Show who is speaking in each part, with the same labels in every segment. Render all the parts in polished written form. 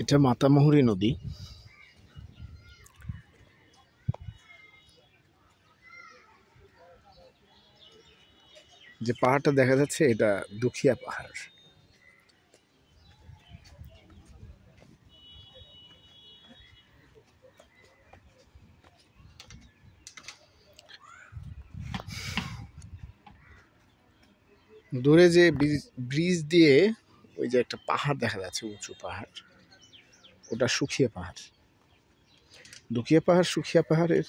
Speaker 1: এটা মাতামুহুরী নদী। যে পাহাড়টা দেখা যাচ্ছে এটা দুখিয়া পাহাড়। দূরে যে ব্রিজ দিয়ে ওই যে একটা পাহাড় দেখা যাচ্ছে, উঁচু পাহাড়, ওটা সুখিয়া পাহাড়। দুখিয়া পাহাড় সুখিয়া পাহাড়ের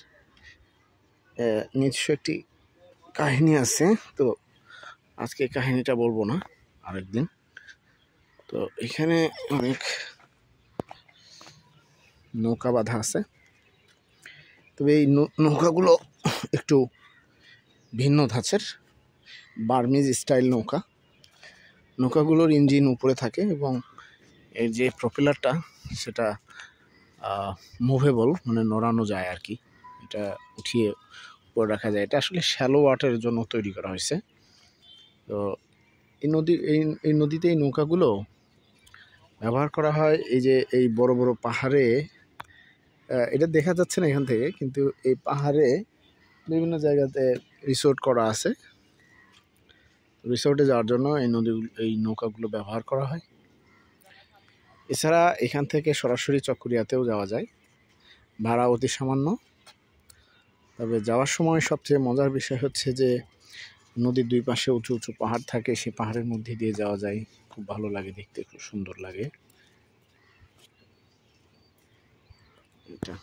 Speaker 1: নিজস্ব একটি কাহিনী আছে, তো আজকে কাহিনীটা বলবো না, আরেকদিন। তো এখানে অনেক নৌকা বাঁধা আছে, তবে এই নৌকাগুলো একটু ভিন্ন ধাঁচের, বার্মিজ স্টাইল নৌকা। নৌকাগুলোর ইঞ্জিন উপরে থাকে এবং এর যে প্রপেলারটা সেটা মুভেবল, মানে নড়ানো যায় আর কি, এটা উঠিয়ে উপরে রাখা যায়। এটা আসলে শ্যালো ওয়াটারের জন্য তৈরি করা হয়েছে। তো এই নদীতে এই নৌকাগুলো ব্যবহার করা হয় এই যে এই বড় বড় পাহাড়ে। এটা দেখা যাচ্ছে না এখান থেকে, কিন্তু এই পাহাড়ে বিভিন্ন জায়গাতে রিসোর্ট করা আছে। রিসোর্টে যাওয়ার জন্য এই নৌকাগুলো ব্যবহার করা হয়। এছাড়া এখান থেকে সরাসরি চকরিয়াতেও যাওয়া যায়, ভাড়া অতি সামান্য। তবে যাওয়ার সময় সবচেয়ে মজার বিষয় হচ্ছে যে নদীর দুই পাশে উঁচু উঁচু পাহাড় থাকে, সেই পাহাড়ের মধ্যে দিয়ে যাওয়া যায়। খুব ভালো লাগে দেখতে, খুব সুন্দর লাগে এটা।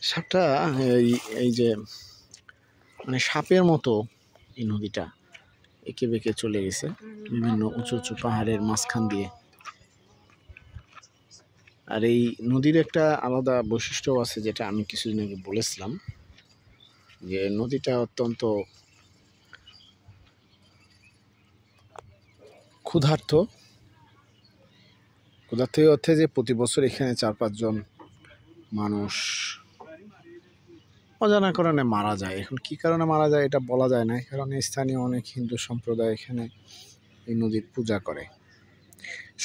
Speaker 1: সাপটা এই যে মানে সাপের মতো এই নদীটা এঁকে বেঁকে চলে গেছে বিভিন্ন উঁচু উঁচু পাহাড়ের মাঝখান দিয়ে। আর এই নদীর একটা আলাদা বৈশিষ্ট্য আছে, যেটা আমি কিছুদিন আগে বলেছিলাম, যে নদীটা অত্যন্ত ক্ষুধার্ত অর্থে যে প্রতি বছর এখানে 4-5 জন মানুষ অজানা কারণে মারা যায়। এখন কি কারণে মারা যায় এটা বলা যায় না, কারণ স্থানীয় অনেক হিন্দু সম্প্রদায় এখানে এই নদীর পূজা করে।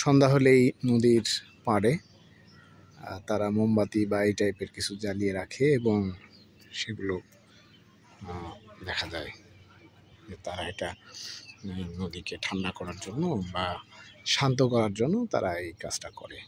Speaker 1: সন্ধ্যা হলেই নদীর পাড়ে তারা মোমবাতি বা এই টাইপের কিছু জ্বালিয়ে রাখে এবং সেগুলো দেখা যায় যে তারা এটা নদীকে ঠান্ডা করার জন্য বা শান্ত করার জন্য তারা এই কাজটা করে।